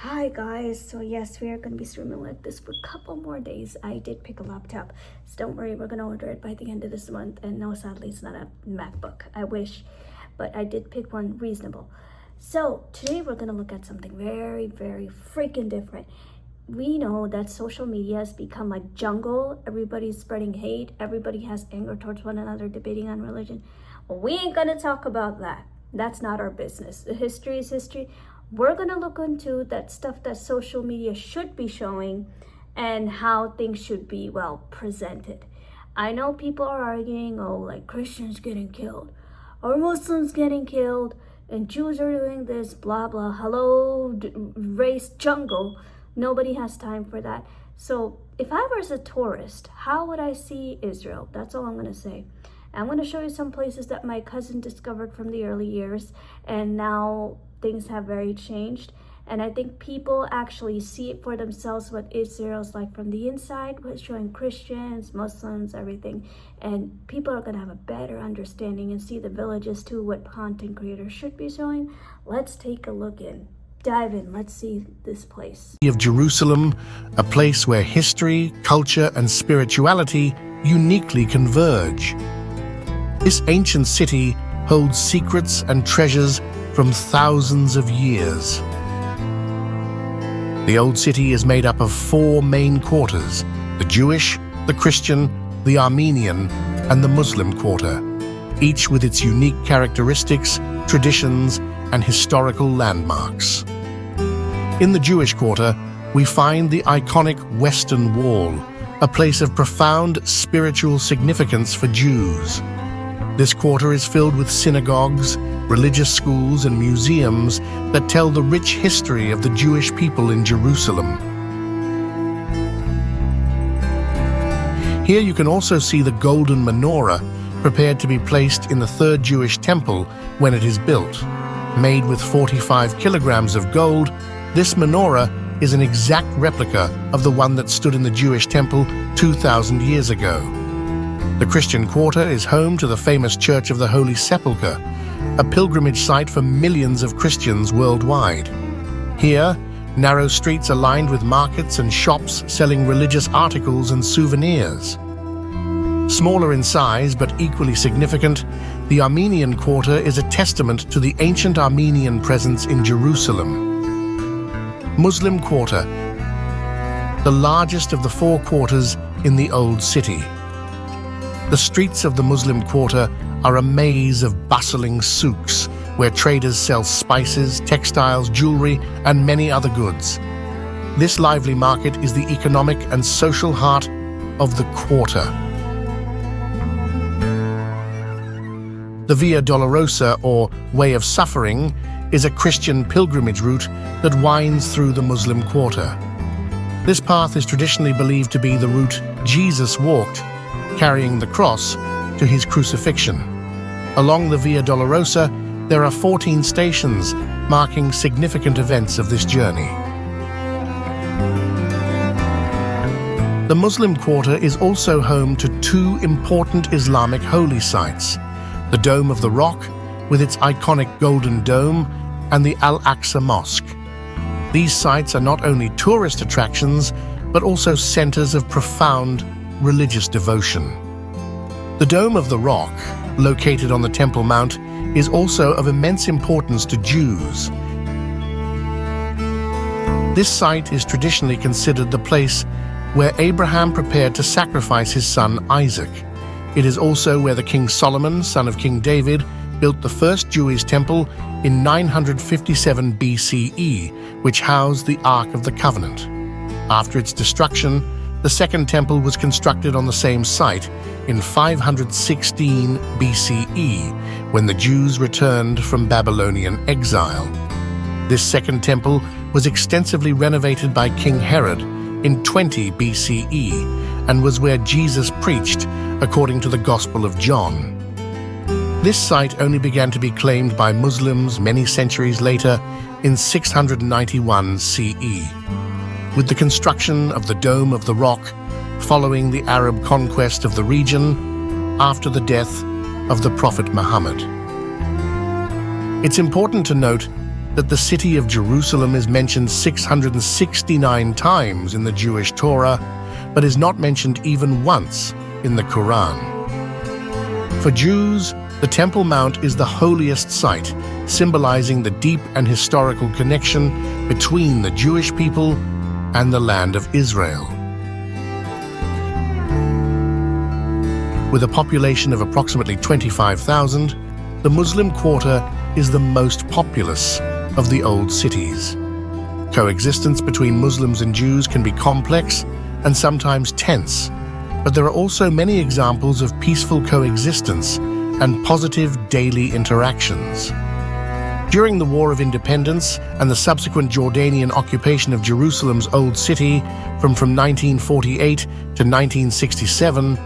Hi guys, so yes, we are going to be streaming like this for a couple more days. I did pick a laptop, so don't worry, we're going to order it by the end of this month. And no, sadly, it's not a MacBook. I wish, but I did pick one reasonable. So today we're going to look at something very, very freaking different. We know that social media has become like jungle. Everybody's spreading hate. Everybody has anger towards one another, debating on religion. Well, we ain't going to talk about that. That's not our business. The history is history. We're going to look into that stuff that social media should be showing and how things should be, well, presented. I know people are arguing, oh, like Christians getting killed or Muslims getting killed and Jews are doing this, blah, blah. Hello, race jungle. Nobody has time for that. So if I was a tourist, how would I see Israel? That's all I'm going to say. I'm going to show you some places that my cousin discovered from the early years, and now things have very changed. And I think people actually see it for themselves what Israel's like from the inside, showing Christians, Muslims, everything. And people are going to have a better understanding and see the villages too, what content creators should be showing. Let's take a look in. Dive in. Let's see this place. Of Jerusalem, a place where history, culture, and spirituality uniquely converge. This ancient city holds secrets and treasures from thousands of years. The old city is made up of 4 main quarters: the Jewish, the Christian, the Armenian, and the Muslim quarter, each with its unique characteristics, traditions, and historical landmarks. In the Jewish quarter, we find the iconic Western Wall, a place of profound spiritual significance for Jews. This quarter is filled with synagogues, religious schools, and museums that tell the rich history of the Jewish people in Jerusalem. Here you can also see the golden menorah, prepared to be placed in the 3rd Jewish temple when it is built. Made with 45 kilograms of gold, this menorah is an exact replica of the one that stood in the Jewish temple 2,000 years ago. The Christian quarter is home to the famous Church of the Holy Sepulchre, a pilgrimage site for millions of Christians worldwide. Here, narrow streets are lined with markets and shops selling religious articles and souvenirs. Smaller in size but equally significant, the Armenian quarter is a testament to the ancient Armenian presence in Jerusalem. Muslim quarter, the largest of the 4 quarters in the Old City. The streets of the Muslim quarter are a maze of bustling souks where traders sell spices, textiles, jewelry, and many other goods. This lively market is the economic and social heart of the quarter. The Via Dolorosa, or Way of Suffering, is a Christian pilgrimage route that winds through the Muslim quarter. This path is traditionally believed to be the route Jesus walked, carrying the cross to his crucifixion. Along the Via Dolorosa, there are 14 stations marking significant events of this journey. The Muslim quarter is also home to 2 important Islamic holy sites: the Dome of the Rock, with its iconic golden dome, and the Al-Aqsa Mosque. These sites are not only tourist attractions, but also centers of profound religious devotion. The Dome of the Rock, located on the Temple Mount, is also of immense importance to Jews. This site is traditionally considered the place where Abraham prepared to sacrifice his son Isaac. It is also where the King Solomon, son of King David, built the first Jewish temple in 957 BCE, which housed the Ark of the Covenant. After its destruction, the second temple was constructed on the same site in 516 BCE, when the Jews returned from Babylonian exile. This second temple was extensively renovated by King Herod in 20 BCE and was where Jesus preached, according to the Gospel of John. This site only began to be claimed by Muslims many centuries later, in 691 CE, with the construction of the Dome of the Rock following the Arab conquest of the region after the death of the Prophet Muhammad. It's important to note that the city of Jerusalem is mentioned 669 times in the Jewish Torah, but is not mentioned even once in the Quran. For Jews, the Temple Mount is the holiest site, symbolizing the deep and historical connection between the Jewish people and the land of Israel. With a population of approximately 25,000, the Muslim Quarter is the most populous of the old cities. Coexistence between Muslims and Jews can be complex and sometimes tense, but there are also many examples of peaceful coexistence and positive daily interactions. During the War of Independence and the subsequent Jordanian occupation of Jerusalem's Old City from 1948 to 1967,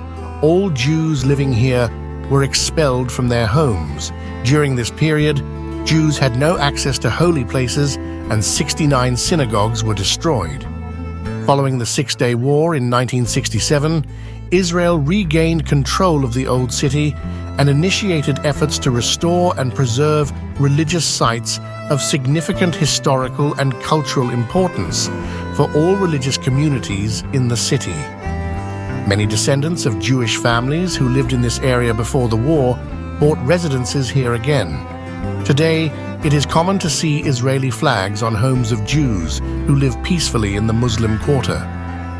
all Jews living here were expelled from their homes. During this period, Jews had no access to holy places and 69 synagogues were destroyed. Following the Six-Day War in 1967, Israel regained control of the Old City and initiated efforts to restore and preserve religious sites of significant historical and cultural importance for all religious communities in the city. Many descendants of Jewish families who lived in this area before the war bought residences here again. Today, it is common to see Israeli flags on homes of Jews who live peacefully in the Muslim Quarter.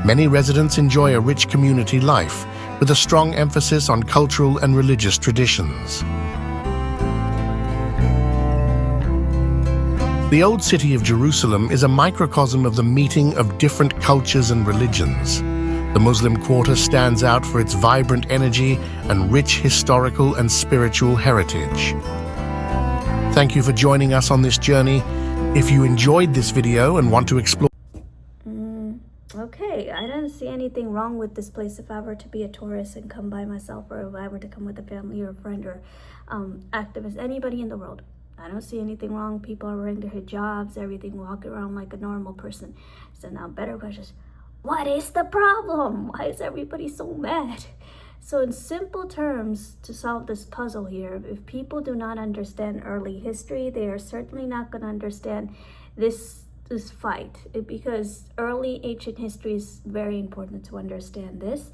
Many residents enjoy a rich community life, with a strong emphasis on cultural and religious traditions. The Old City of Jerusalem is a microcosm of the meeting of different cultures and religions. The Muslim Quarter stands out for its vibrant energy and rich historical and spiritual heritage. Thank you for joining us on this journey. If you enjoyed this video and want to explore... Okay, I don't see anything wrong with this place if I were to be a tourist and come by myself, or if I were to come with a family or a friend or activist, anybody in the world. I don't see anything wrong. People are wearing their hijabs, everything, walking around like a normal person. So now better questions. What is the problem? Why is everybody so mad? So in simple terms, to solve this puzzle here, if people do not understand early history, they are certainly not going to understand this fight, because early ancient history is very important to understand this.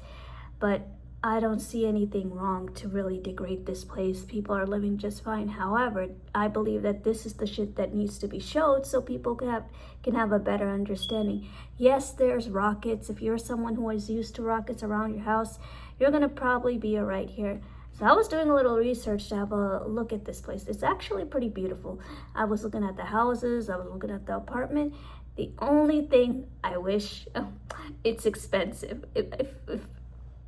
But I don't see anything wrong to really degrade this place. People are living just fine. However, I believe that this is the shit that needs to be showed so people can have a better understanding. Yes, there's rockets. If you're someone who is used to rockets around your house, you're gonna probably be all right here. So I was doing a little research to have a look at this place. It's actually pretty beautiful. I was looking at the houses, I was looking at the apartment. The only thing I wish, it's expensive. If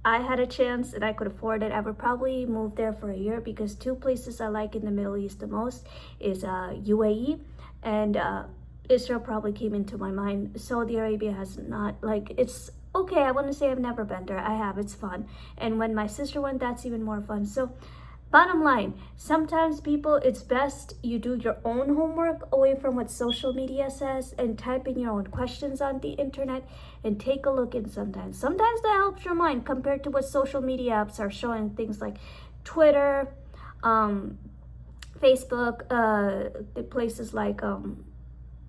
I had a chance and I could afford it, I would probably move there for a year, because two places I like in the Middle East the most is UAE and Israel probably came into my mind. Saudi Arabia has not, like, it's okay. I want to say I've never been there. I have. It's fun. And when my sister went, that's even more fun. So bottom line, sometimes people, it's best you do your own homework away from what social media says and type in your own questions on the internet and take a look in sometimes. Sometimes that helps your mind compared to what social media apps are showing, things like Twitter, Facebook, the places like,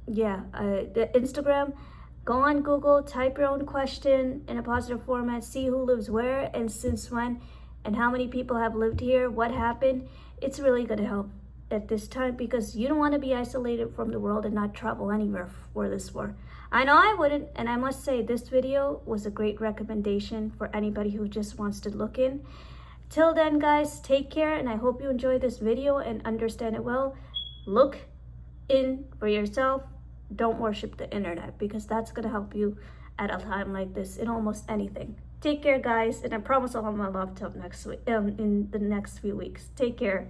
the Instagram. Go on Google, type your own question in a positive format, see who lives where and since when, and how many people have lived here, what happened. It's really going to help at this time, because you don't want to be isolated from the world and not travel anywhere for this war. I know I wouldn't, and I must say this video was a great recommendation for anybody who just wants to look in. Till then, guys, take care, and I hope you enjoy this video and understand it well. Look in for yourself. Don't worship the internet, because that's going to help you at a time like this in almost anything. Take care, guys, and I promise I'll have my laptop next week, in the next few weeks. Take care.